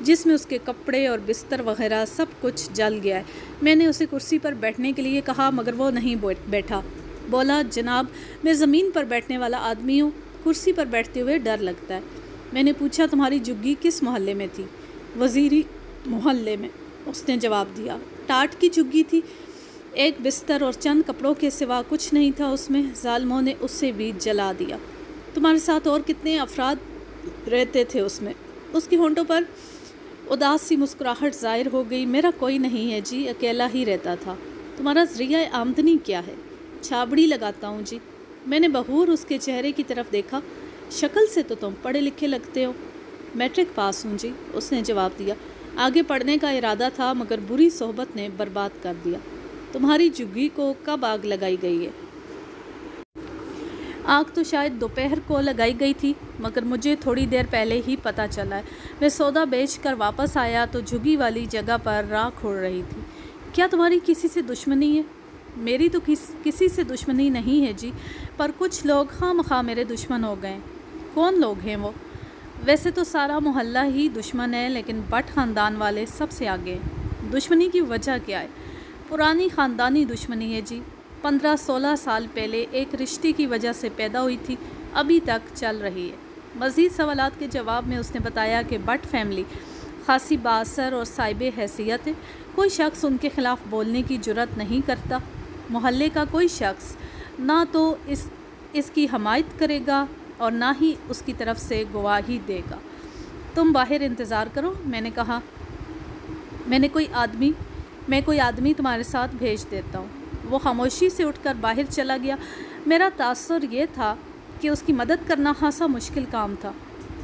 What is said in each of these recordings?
جس میں اس کے کپڑے اور بستر وغیرہ سب کچھ جل گیا ہے۔ میں نے اسے کرسی پر بیٹھنے کے لیے کہا مگر وہ نہیں بیٹھا۔ بولا جناب میں زمین پر بیٹھنے والا آدمی ہوں، کرسی پر بیٹھتے ہوئے ڈر لگتا ہے۔ میں نے پوچھا تمہاری جھگی کس محلے میں تھی؟ وزیری محلے میں، اس نے جواب دیا۔ ٹاٹ کی جھگی تھی، ایک بستر اور چند کپڑوں کے سوا کچھ نہیں تھا اس میں، ظالموں نے اسے بھی جلا دیا۔ تمہارے ساتھ اور کتنے افراد رہتے تھے اس میں؟ اس کے ہونٹوں پر اداس سی مسکراہٹ ظاہر ہو گئی۔ میرا کوئی نہیں ہے جی، اکیلا ہی رہتا تھا۔ تمہارا ذریعہ آمدنی کیا ہے؟ چھابڑی لگاتا ہوں جی۔ میں نے بغور اس کے چہرے کی طرف دیکھا۔ شکل سے تو تم پڑھے لکھے لگتے ہو۔ میٹرک پاس ہوں جی، اس نے جواب دیا۔ آگے پڑھنے کا ارادہ تھا مگر بری صحبت نے برباد کر دیا۔ تمہاری جھگی کو کب آگ لگائی گئی ہے؟ آگ تو شاید دوپہر کو لگائی گئی تھی مگر مجھے تھوڑی دیر پہلے ہی پتہ چلا ہے۔ میں سودا بیچ کر واپس آیا تو جھگی والی جگہ پر راکھ اڑ رہی تھی۔ کیا تمہاری کسی سے دشمنی ہے؟ میری تو کسی سے دشمنی نہیں ہے جی، پر کچھ لوگ خواہ مخواہ میرے دشمن ہو گئے۔ کون لوگ ہیں وہ؟ ویسے تو سارا محلہ ہی دشمن ہے لیکن بٹ خاندان والے سب سے آگے ہیں۔ دشمنی کی وجہ کیا ہے؟ پرانی خاندانی دشمنی ہے جی، 15-16 سال پہلے ایک رشتے کی وجہ سے پیدا ہوئی تھی، ابھی تک چل رہی ہے۔ مزید سوالات کے جواب میں اس نے بتایا کہ بٹ فیملی خاصی بااثر اور صاحب حیثیت ہے، کوئی شخص ان کے خلاف بولنے کی جرات نہیں کرتا۔ محلے کا کوئی شخص نہ تو اس کی حمایت کرے گا اور نہ ہی اس کی طرف سے گواہی دے گا۔ تم باہر انتظار کرو، میں نے کہا۔ میں کوئی آدمی تمہارے ساتھ بھیج دیتا ہوں۔ وہ خاموشی سے اٹھ کر باہر چلا گیا۔ میرا تاثر یہ تھا کہ اس کی مدد کرنا خاصا مشکل کام تھا۔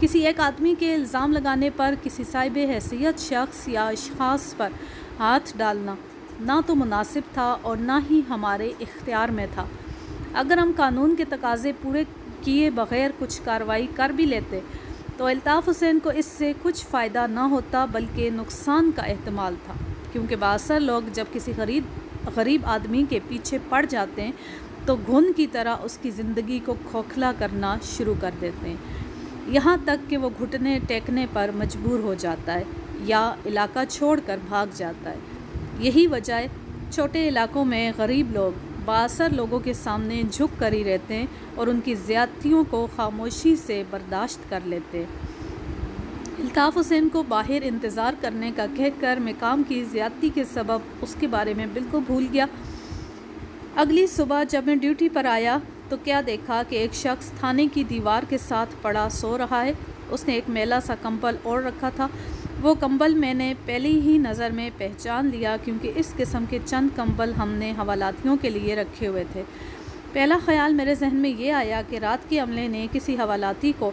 کسی ایک آدمی کے الزام لگانے پر کسی صاحب حیثیت شخص یا اشخاص پر ہاتھ ڈالنا نہ تو مناسب تھا اور نہ ہی ہمارے اختیار میں تھا۔ اگر ہم قانون کے تقاضے پورے کیے بغیر کچھ کارروائی کر بھی لیتے تو الطاف حسین کو اس سے کچھ فائدہ نہ ہوتا بلکہ نقصان کا احتمال تھا، کیونکہ بااثر لوگ جب کسی غریب آدمی کے پیچھے پڑ جاتے ہیں تو گھن کی طرح اس کی زندگی کو کھوکھلا کرنا شروع کر دیتے ہیں، یہاں تک کہ وہ گھٹنے ٹیکنے پر مجبور ہو جاتا ہے یا علاقہ چھوڑ کر بھاگ جاتا ہے۔ یہی وجہ ہے چھوٹے علاقوں میں غریب لوگ بااثر لوگوں کے سامنے جھک کر ہی رہتے ہیں اور ان کی زیادتیوں کو خاموشی سے برداشت کر لیتے ہیں۔ الطاف حسین کو باہر انتظار کرنے کا کہہ کر میں کام کی زیادتی کے سبب اس کے بارے میں بالکل بھول گیا۔ اگلی صبح جب میں ڈیوٹی پر آیا تو کیا دیکھا کہ ایک شخص تھانے کی دیوار کے ساتھ پڑا سو رہا ہے۔ اس نے ایک میلا سا کمبل اوڑھ رکھا تھا۔ وہ کمبل میں نے پہلی ہی نظر میں پہچان لیا کیونکہ اس قسم کے چند کمبل ہم نے حوالاتیوں کے لیے رکھے ہوئے تھے۔ پہلا خیال میرے ذہن میں یہ آیا کہ رات کے عملے نے کسی حوالاتی کو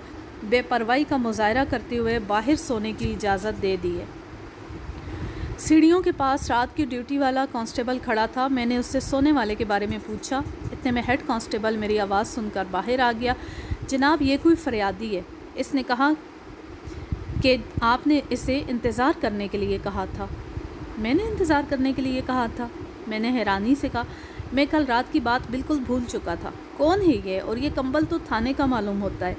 بے پرواہی کا مظاہرہ کرتے ہوئے باہر سونے کی اجازت دے دی ہے۔ سیڑھیوں کے پاس رات کی ڈیوٹی والا کانسٹیبل کھڑا تھا۔ میں نے اس سے سونے والے کے بارے میں پوچھا۔ اتنے میں ہیڈ کانسٹیبل میری آواز سن کر باہر آ گیا۔ جناب یہ کوئی فریادی ہے، اس نے کہا کہ آپ نے اسے انتظار کرنے کے لیے کہا تھا۔ میں نے انتظار کرنے کے لیے کہا تھا؟ میں نے حیرانی سے کہا۔ میں کل رات کی بات بالکل بھول چکا تھا۔ کون ہے یہ؟ اور یہ کمبل تو تھانے کا معلوم ہوتا ہے۔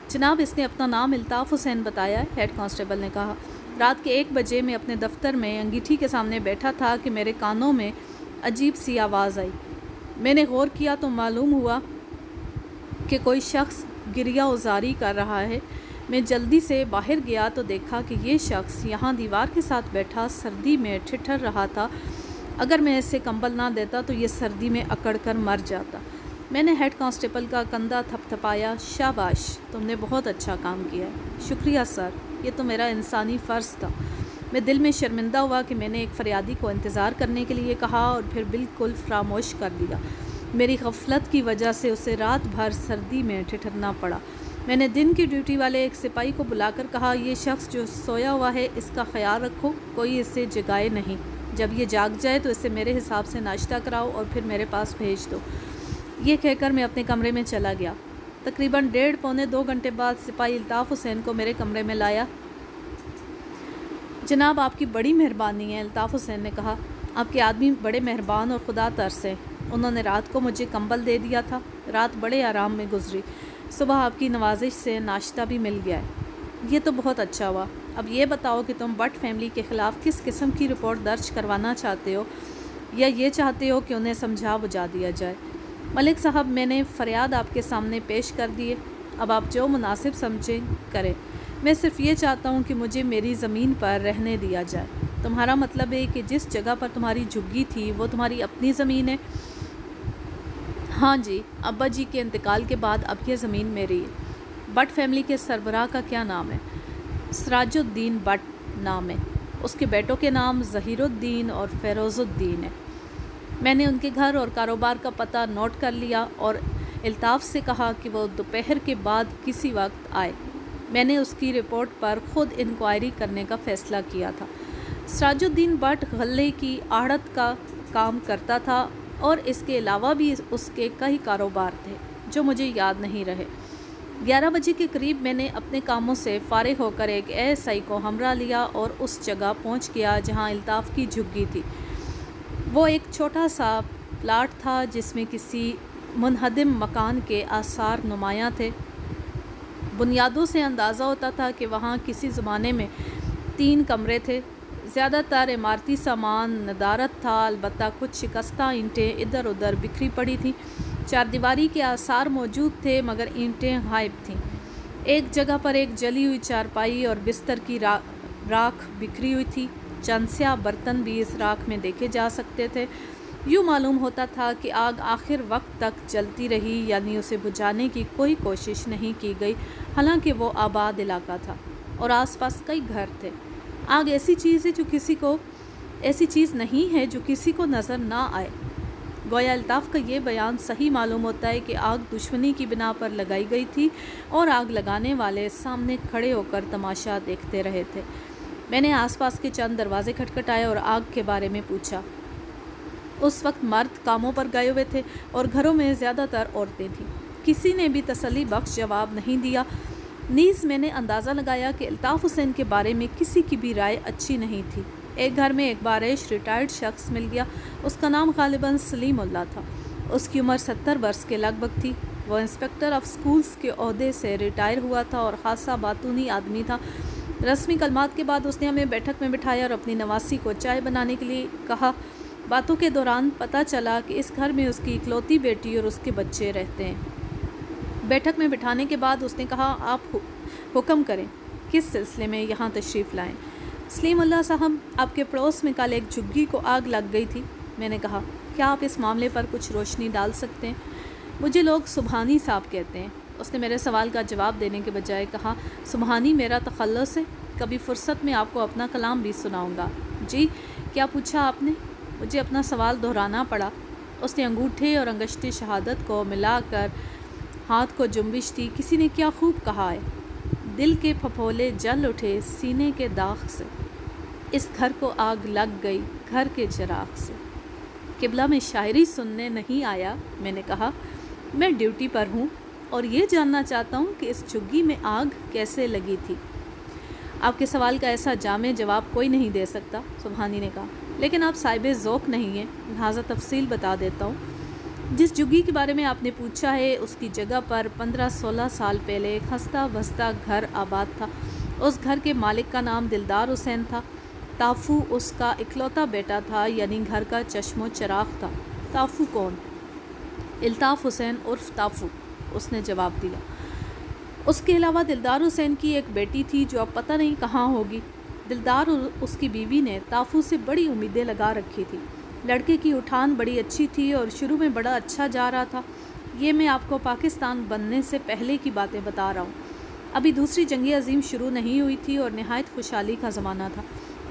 جناب اس نے اپنا نام الطاف حسین بتایا، ہیڈ کانسٹیبل نے کہا۔ رات کے 1 بجے میں اپنے دفتر میں انگیٹھی کے سامنے بیٹھا تھا کہ میرے کانوں میں عجیب سی آواز آئی۔ میں نے غور کیا تو معلوم ہوا کہ کوئی شخص گریہ وزاری کر رہا ہے۔ میں جلدی سے باہر گیا تو دیکھا کہ یہ شخص یہاں دیوار کے ساتھ بیٹھا سردی میں ٹھٹھر رہا تھا۔ اگر میں اسے کمبل نہ دیتا تو یہ سردی میں اکڑ کر مر جاتا۔ میں نے ہیڈ کانسٹیبل کا کندھا تھپ تھپایا۔ شاباش، تم نے بہت اچھا کام کیا ہے۔ شکریہ سر، یہ تو میرا انسانی فرض تھا۔ میں دل میں شرمندہ ہوا کہ میں نے ایک فریادی کو انتظار کرنے کے لیے کہا اور پھر بالکل فراموش کر دیا۔ میری غفلت کی وجہ سے اسے رات بھر سردی میں ٹھٹھرنا پڑا۔ میں نے دن کی ڈیوٹی والے ایک سپاہی کو بلا کر کہا، یہ شخص جو سویا ہوا ہے اس کا خیال رکھو، کوئی اسے جگائے نہیں۔ جب یہ جاگ جائے تو اسے میرے حساب سے ناشتہ کراؤ اور پھر میرے پاس بھیج دو۔ یہ کہہ کر میں اپنے کمرے میں چلا گیا۔ تقریباً 1.5-2 گھنٹے بعد سپاہی الطاف حسین کو میرے کمرے میں لایا۔ جناب آپ کی بڑی مہربانی ہے، الطاف حسین نے کہا۔ آپ کے آدمی بڑے مہربان اور خدا ترس ہیں۔ انہوں نے رات کو مجھے کمبل دے دیا تھا۔ رات بڑے آرام میں گزری۔ صبح آپ کی نوازش سے ناشتہ بھی مل گیا ہے۔ یہ تو بہت اچھا ہوا۔ اب یہ بتاؤ کہ تم بٹ فیملی کے خلاف کس قسم کی رپورٹ درج کروانا چاہتے ہو، یا یہ چاہتے ہو کہ انہیں سمجھا بجھا دیا جائے؟ ملک صاحب، میں نے فریاد آپ کے سامنے پیش کر دی ہے، اب آپ جو مناسب سمجھیں کریں۔ میں صرف یہ چاہتا ہوں کہ مجھے میری زمین پر رہنے دیا جائے۔ تمہارا مطلب ہے کہ جس جگہ پر تمہاری جھگی تھی وہ تمہاری اپنی زمین ہے؟ ہاں جی، ابا جی کے انتقال کے بعد اب یہ زمین میری ہے۔ بٹ فیملی کے سربراہ کا کیا نام ہے؟ سراج الدین بٹ نام ہے۔ اس کے بیٹوں کے نام ظہیر الدین اور فیروز الدین ہے۔ میں نے ان کے گھر اور کاروبار کا پتہ نوٹ کر لیا اور الطاف سے کہا کہ وہ دوپہر کے بعد کسی وقت آئے۔ میں نے اس کی رپورٹ پر خود انکوائری کرنے کا فیصلہ کیا تھا۔ سراج الدین بٹ غلے کی آڑت کا کام کرتا تھا اور اس کے علاوہ بھی اس کے کئی کاروبار تھے جو مجھے یاد نہیں رہے۔ 11 بجے کے قریب میں نے اپنے کاموں سے فارغ ہو کر ایک ASI کو ہمراہ لیا اور اس جگہ پہنچ گیا جہاں الطاف کی جھگی تھی۔ وہ ایک چھوٹا سا پلاٹ تھا جس میں کسی منہدم مکان کے آثار نمایاں تھے۔ بنیادوں سے اندازہ ہوتا تھا کہ وہاں کسی زمانے میں 3 کمرے تھے۔ زیادہ تر عمارتی سامان ندارت تھا، البتہ کچھ شکستہ اینٹیں ادھر ادھر بکھری پڑی تھیں۔ 4 دیواری کے آثار موجود تھے مگر اینٹیں غائب تھیں۔ ایک جگہ پر ایک جلی ہوئی چارپائی اور بستر کی راکھ بکھری ہوئی تھی۔ چند سیاہ برتن بھی اس راکھ میں دیکھے جا سکتے تھے۔ یوں معلوم ہوتا تھا کہ آگ آخر وقت تک جلتی رہی، یعنی اسے بجھانے کی کوئی کوشش نہیں کی گئی، حالانکہ وہ آباد علاقہ تھا اور آس پاس کئی گھر تھے۔ آگ ایسی چیز نہیں ہے جو کسی کو نظر نہ آئے۔ گویا الطاف کا یہ بیان صحیح معلوم ہوتا ہے کہ آگ دشمنی کی بنا پر لگائی گئی تھی اور آگ لگانے والے سامنے کھڑے ہو کر تماشا دیکھتے رہے تھے۔ میں نے آس پاس کے چند دروازے کھٹکھٹائے اور آگ کے بارے میں پوچھا۔ اس وقت مرد کاموں پر گئے ہوئے تھے اور گھروں میں زیادہ تر عورتیں تھیں۔ کسی نے بھی تسلی بخش جواب نہیں دیا۔ نیز میں نے اندازہ لگایا کہ الطاف حسین کے بارے میں کسی کی بھی رائے اچھی نہیں تھی۔ ایک گھر میں ایک بارش ریٹائرڈ شخص مل گیا۔ اس کا نام غالباً سلیم اللہ تھا۔ اس کی عمر 70 برس کے لگ بھگ تھی۔ وہ انسپکٹر آف سکولز کے عہدے سے ریٹائر ہوا تھا اور خاصا باتونی آدمی تھا۔ رسمی کلمات کے بعد اس نے ہمیں بیٹھک میں بٹھایا اور اپنی نواسی کو چائے بنانے کے لیے کہا۔ باتوں کے دوران پتہ چلا کہ اس گھر میں اس کی اکلوتی بیٹی اور اس کے بچے رہتے ہیں۔ بیٹھک میں بٹھانے کے بعد اس نے کہا، آپ حکم کریں، کس سلسلے میں یہاں تشریف لائیں؟ سلیم اللہ صاحب، آپ کے پڑوس میں کل ایک جھگی کو آگ لگ گئی تھی۔ میں نے کہا، کیا آپ اس معاملے پر کچھ روشنی ڈال سکتے ہیں؟ مجھے لوگ سبحانی صاحب کہتے ہیں۔ اس نے میرے سوال کا جواب دینے کے بجائے کہا، سبحانی میرا تخلص ہے، کبھی فرصت میں آپ کو اپنا کلام بھی سناؤں گا۔ جی، کیا پوچھا آپ نے؟ مجھے اپنا سوال دہرانا پڑا۔ اس نے انگوٹھے اور انگشت شہادت کو ملا کر ہاتھ کو جنبش دی۔ کسی نے کیا خوب کہا ہے، دل کے پھپھولے جل اٹھے سینے کے داغ سے، اس گھر کو آگ لگ گئی گھر کے چراغ سے۔ قبلہ میں شاعری سننے نہیں آیا، میں نے کہا، میں ڈیوٹی پر ہوں اور یہ جاننا چاہتا ہوں کہ اس جھگی میں آگ کیسے لگی تھی۔ آپ کے سوال کا ایسا جامع جواب کوئی نہیں دے سکتا، سبحانی نے کہا، لیکن آپ صاحب ذوق نہیں ہیں، لہٰذا تفصیل بتا دیتا ہوں۔ جس جھگی کے بارے میں آپ نے پوچھا ہے، اس کی جگہ پر 15-16 سال پہلے ایک ہنستا بستا گھر آباد تھا۔ اس گھر کے مالک کا نام دلدار حسین تھا۔ تافو اس کا اکلوتا بیٹا تھا، یعنی گھر کا چشم و چراغ تھا۔ تافو کون؟ الطاف حسین عرف تافو، اس نے جواب دیا۔ اس کے علاوہ دلدار حسین کی ایک بیٹی تھی جو اب پتہ نہیں کہاں ہوگی۔ دلدار اور اس کی بیوی نے تافو سے بڑی امیدیں لگا رکھی تھی۔ لڑکے کی اٹھان بڑی اچھی تھی اور شروع میں بڑا اچھا جا رہا تھا۔ یہ میں آپ کو پاکستان بننے سے پہلے کی باتیں بتا رہا ہوں۔ ابھی دوسری جنگ عظیم شروع نہیں ہوئی تھی اور نہایت خوشحالی کا زمانہ تھا۔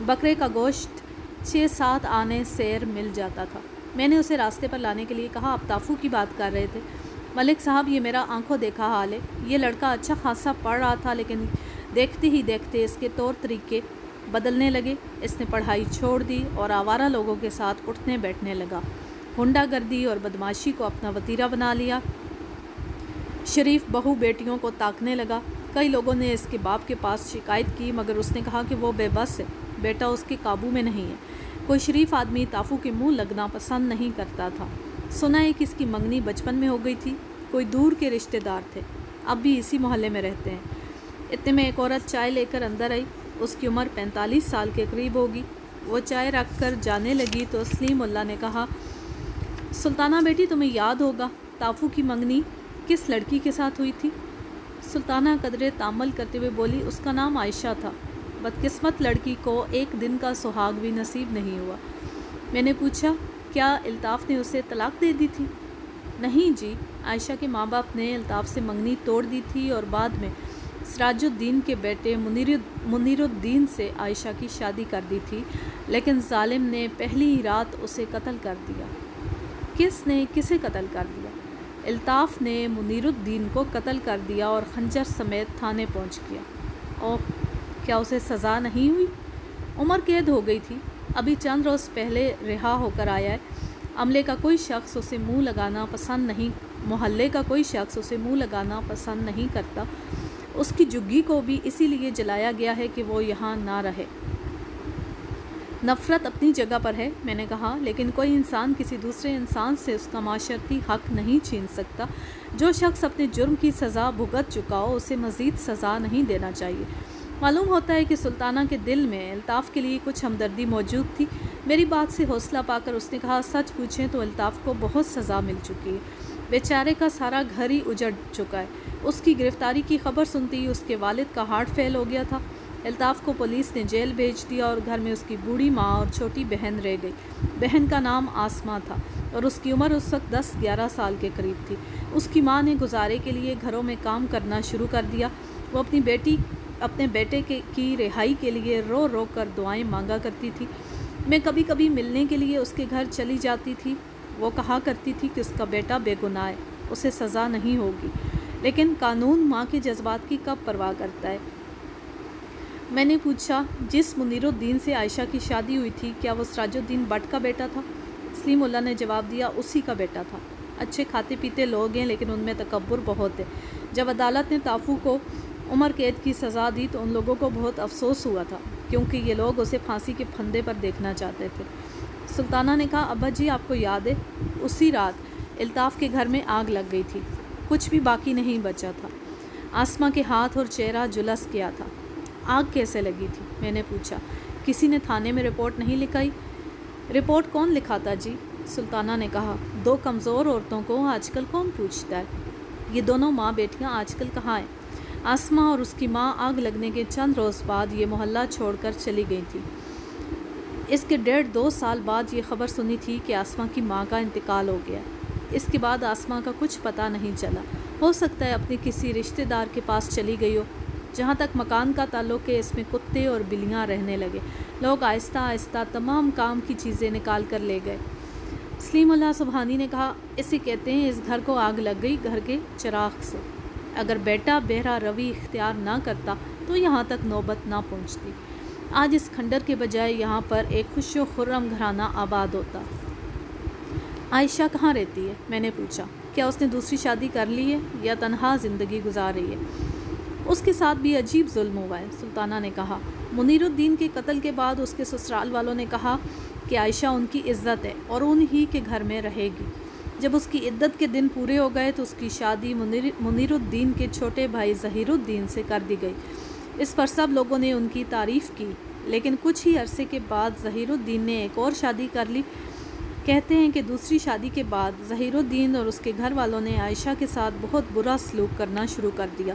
بکرے کا گوشت 6-7 آنے سیر مل جاتا تھا۔ میں نے اسے راستے پر لانے کے لیے کہا، آپ تافو کی بات کر رہے تھے؟ ملک صاحب، یہ میرا آنکھوں دیکھا حال ہے۔ یہ لڑکا اچھا خاصا پڑھ رہا تھا، لیکن دیکھتے ہی دیکھتے اس کے طور طریقے بدلنے لگے۔ اس نے پڑھائی چھوڑ دی اور آوارہ لوگوں کے ساتھ اٹھنے بیٹھنے لگا۔ ہنڈا گردی اور بدماشی کو اپنا وتیرہ بنا لیا۔ شریف بہو بیٹیوں کو تاکنے لگا۔ کئی لوگوں نے اس کے باپ کے پاس شکایت کی، مگر اس نے کہا کہ وہ بے بس ہے، بیٹا اس کے قابو میں نہیں ہے۔ کوئی شریف آدمی تافو کے منہ لگنا پسند نہیں کرتا تھا۔ سنا ہے کہ اس کی منگنی بچپن میں ہو گئی تھی۔ کوئی دور کے رشتہ دار تھے، اب بھی اسی محلے میں رہتے ہیں۔ اتنے میں ایک عورت چائے لے کر اندر آئی۔ اس کی عمر 45 سال کے قریب ہوگی۔ وہ چائے رکھ کر جانے لگی تو سلیم اللہ نے کہا، سلطانہ بیٹی تمہیں یاد ہوگا تافو کی منگنی کس لڑکی کے ساتھ ہوئی تھی؟ سلطانہ قدرے تامل کرتے ہوئے بولی، اس کا نام عائشہ تھا۔ بدقسمت لڑکی کو ایک دن کا سہاگ بھی نصیب نہیں ہوا۔ میں نے پوچھا، کیا الطاف نے اسے طلاق دے دی تھی؟ نہیں جی، عائشہ کے ماں باپ نے الطاف سے منگنی توڑ دی تھی اور بعد میں سراج الدین کے بیٹے منیر الدین سے عائشہ کی شادی کر دی تھی، لیکن ظالم نے پہلی ہی رات اسے قتل کر دیا۔ کس نے کسے قتل کر دیا؟ الطاف نے منیر الدین کو قتل کر دیا اور خنجر سمیت تھانے پہنچ گیا۔ اور کیا اسے سزا نہیں ہوئی؟ عمر قید ہو گئی تھی، ابھی چند روز پہلے رہا ہو کر آیا ہے۔ عملے کا کوئی شخص اسے منہ لگانا پسند نہیں، محلے کا کوئی شخص اسے منہ لگانا پسند نہیں کرتا۔ اس کی جھگی کو بھی اسی لیے جلایا گیا ہے کہ وہ یہاں نہ رہے۔ نفرت اپنی جگہ پر ہے، میں نے کہا، لیکن کوئی انسان کسی دوسرے انسان سے اس کا معاشرتی حق نہیں چھین سکتا۔ جو شخص اپنے جرم کی سزا بھگت چکا ہو اسے مزید سزا نہیں دینا چاہیے۔ معلوم ہوتا ہے کہ سلطانہ کے دل میں الطاف کے لیے کچھ ہمدردی موجود تھی۔ میری بات سے حوصلہ پا کر اس نے کہا، سچ پوچھیں تو الطاف کو بہت سزا مل چکی ہے۔ بیچارے کا سارا گھر ہی اجڑ چکا ہے۔ اس کی گرفتاری کی خبر سنتے ہی اس کے والد کا ہارٹ فیل ہو گیا تھا۔ الطاف کو پولیس نے جیل بھیج دیا اور گھر میں اس کی بوڑھی ماں اور چھوٹی بہن رہ گئی۔ بہن کا نام آسمہ تھا اور اس کی عمر اس وقت 10-11 سال کے قریب تھی۔ اس کی ماں نے گزارے کے لیے گھروں میں کام کرنا شروع کر دیا۔ وہ اپنے بیٹے کی رہائی کے لیے رو رو کر دعائیں مانگا کرتی تھی۔ میں کبھی کبھی ملنے کے لیے اس کے گھر چلی جاتی تھی۔ وہ کہا کرتی تھی کہ اس کا بیٹا بے گناہ ہے، اسے سزا نہیں ہوگی، لیکن قانون ماں کے جذبات کی کب پرواہ کرتا ہے؟ میں نے پوچھا، جس منیر الدین سے عائشہ کی شادی ہوئی تھی کیا وہ سراج الدین بٹ کا بیٹا تھا؟ سلیم اللہ نے جواب دیا، اسی کا بیٹا تھا۔ اچھے کھاتے پیتے لوگ ہیں لیکن ان میں تکبر بہت ہے۔ جب عدالت نے تافو کو عمر قید کی سزا دی تو ان لوگوں کو بہت افسوس ہوا تھا، کیونکہ یہ لوگ اسے پھانسی کے پھندے پر دیکھنا چاہتے تھے۔ سلطانہ نے کہا، ابا جی آپ کو یاد ہے اسی رات الطاف کے گھر میں آگ لگ گئی تھی، کچھ بھی باقی نہیں بچا تھا۔ آسمہ کے ہاتھ اور چہرہ جلس گیا تھا۔ آگ کیسے لگی تھی؟ میں نے پوچھا۔ کسی نے تھانے میں رپورٹ نہیں لکھائی؟ رپورٹ کون لکھاتا جی؟ سلطانہ نے کہا، 2 کمزور عورتوں کو آج کل کون پوچھتا ہے؟ یہ دونوں ماں بیٹیاں آج کل کہاں ہیں؟ آسمہ اور اس کی ماں آگ لگنے کے چند روز بعد یہ محلہ چھوڑ کر چلی گئی تھی۔ اس کے 1.5-2 سال بعد یہ خبر سنی تھی کہ آسمہ کی ماں کا انتقال ہو گیا۔ اس کے بعد آسمہ کا کچھ پتہ نہیں چلا۔ ہو سکتا ہے اپنی کسی رشتہ دار کے پاس چلی گئی ہو۔ جہاں تک مکان کا تعلق ہے اس میں کتے اور بلیاں رہنے لگے۔ لوگ آہستہ آہستہ تمام کام کی چیزیں نکال کر لے گئے۔ سلیم اللہ سبحانی نے کہا، اسے کہتے ہیں اس گھر کو آگ لگ گئی گھر کے چراغ سے۔ اگر بیٹا بہرا روی اختیار نہ کرتا تو یہاں تک نوبت نہ پہنچتی۔ آج اس کھنڈر کے بجائے یہاں پر ایک خوش و خرم گھرانہ آباد ہوتا۔ عائشہ کہاں رہتی ہے؟ میں نے پوچھا۔ کیا اس نے دوسری شادی کر لی ہے یا تنہا زندگی گزار رہی ہے؟ اس کے ساتھ بھی عجیب ظلم ہوا ہے، سلطانہ نے کہا۔ منیر الدین کے قتل کے بعد اس کے سسرال والوں نے کہا کہ عائشہ ان کی عزت ہے اور انہی کے گھر میں رہے گی۔ جب اس کی عدت کے دن پورے ہو گئے تو اس کی شادی منیر الدین کے چھوٹے بھائی ظہیر الدین سے کر دی گئی۔ اس پر سب لوگوں نے ان کی تعریف کی، لیکن کچھ ہی عرصے کے بعد ظہیر الدین نے ایک اور شادی کر لی۔ کہتے ہیں کہ دوسری شادی کے بعد ظہیر الدین اور اس کے گھر والوں نے عائشہ کے ساتھ بہت برا سلوک کرنا شروع کر دیا۔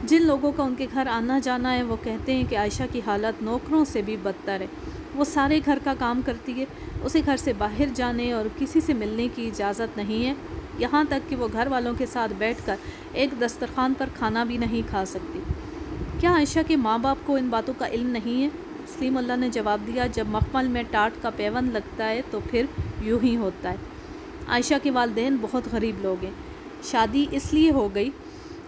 جن لوگوں کا ان کے گھر آنا جانا ہے وہ کہتے ہیں کہ عائشہ کی حالت نوکروں سے بھی بدتر ہے۔ وہ سارے گھر کا کام کرتی ہے، اسے گھر سے باہر جانے اور کسی سے ملنے کی اجازت نہیں ہے، یہاں تک کہ وہ گھر والوں کے ساتھ بیٹھ کر ایک دسترخوان پر کھانا بھی نہیں کھا سکتی۔ کیا عائشہ کے ماں باپ کو ان باتوں کا علم نہیں ہے؟ سلیم اللہ نے جواب دیا، جب مخمل میں ٹاٹ کا پیوند لگتا ہے تو پھر یوں ہی ہوتا ہے۔ عائشہ کے والدین بہت غریب لوگ ہیں۔ شادی اس لیے ہو گئی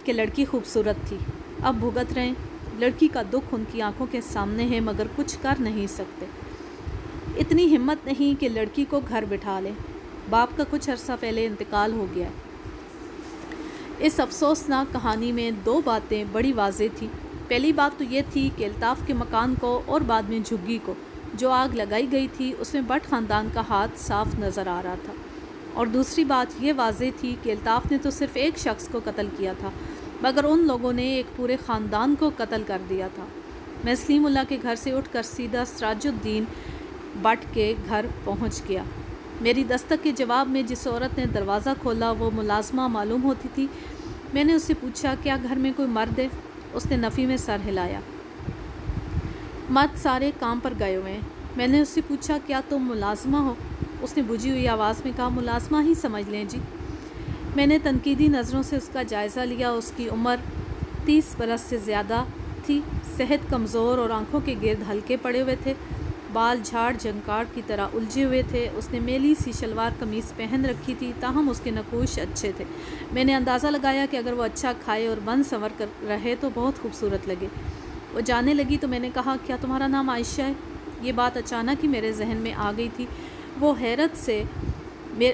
کہ لڑکی خوبصورت تھی، اب بھگت رہے ہیں۔ لڑکی کا دکھ ان کی آنکھوں کے سامنے ہے مگر کچھ کر نہیں سکتے۔ اتنی ہمت نہیں کہ لڑکی کو گھر بٹھا لیں۔ باپ کا کچھ عرصہ پہلے انتقال ہو گیا ہے۔ اس افسوسناک کہانی میں 2 باتیں بڑی واضح تھیں۔ پہلی بات تو یہ تھی کہ الطاف کے مکان کو اور بعد میں جھگی کو جو آگ لگائی گئی تھی اس میں بٹ خاندان کا ہاتھ صاف نظر آ رہا تھا، اور دوسری بات یہ واضح تھی کہ الطاف نے تو صرف ایک شخص کو قتل کیا تھا مگر ان لوگوں نے ایک پورے خاندان کو قتل کر دیا تھا۔ میں سلیم اللہ کے گھر سے اٹھ کر سیدھا سراج الدین بٹ کے گھر پہنچ گیا۔ میری دستک کے جواب میں جس عورت نے دروازہ کھولا وہ ملازمہ معلوم ہوتی تھی۔ میں نے اس سے پوچھا کیا گھر میں کوئی مرد ہے؟ اس نے نفی میں سر ہلایا۔ مرد سارے کام پر گئے ہوئے ہیں۔ میں نے اس سے پوچھا کیا تم ملازمہ ہو؟ اس نے بجھی ہوئی آواز میں کہا ملازمہ ہی سمجھ لیں جی۔ میں نے تنقیدی نظروں سے اس کا جائزہ لیا۔ اس کی عمر 30 برس سے زیادہ تھی، صحت کمزور اور آنکھوں کے گرد ہلکے پڑے ہوئے تھے، بال جھاڑ جھنکاڑ کی طرح الجھے ہوئے تھے۔ اس نے میلی سی شلوار قمیص پہن رکھی تھی، تاہم اس کے نقوش اچھے تھے۔ میں نے اندازہ لگایا کہ اگر وہ اچھا کھائے اور بن سنور کر رہے تو بہت خوبصورت لگے۔ وہ جانے لگی تو میں نے کہا کیا تمہارا نام عائشہ ہے؟ یہ بات اچانک ہی میرے ذہن میں آ گئی تھی۔ وہ حیرت سے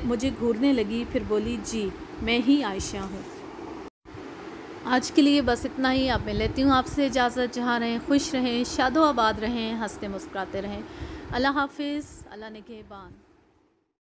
مجھے گھورنے لگی، پھر بولی جی میں ہی عائشہ ہوں۔ آج کے لیے بس اتنا ہی۔ اب میں لیتی ہوں آپ سے اجازت۔ جہاں رہیں خوش رہیں، شاد و آباد رہیں، ہنستے مسکراتے رہیں۔ اللہ حافظ، اللہ نگہبان۔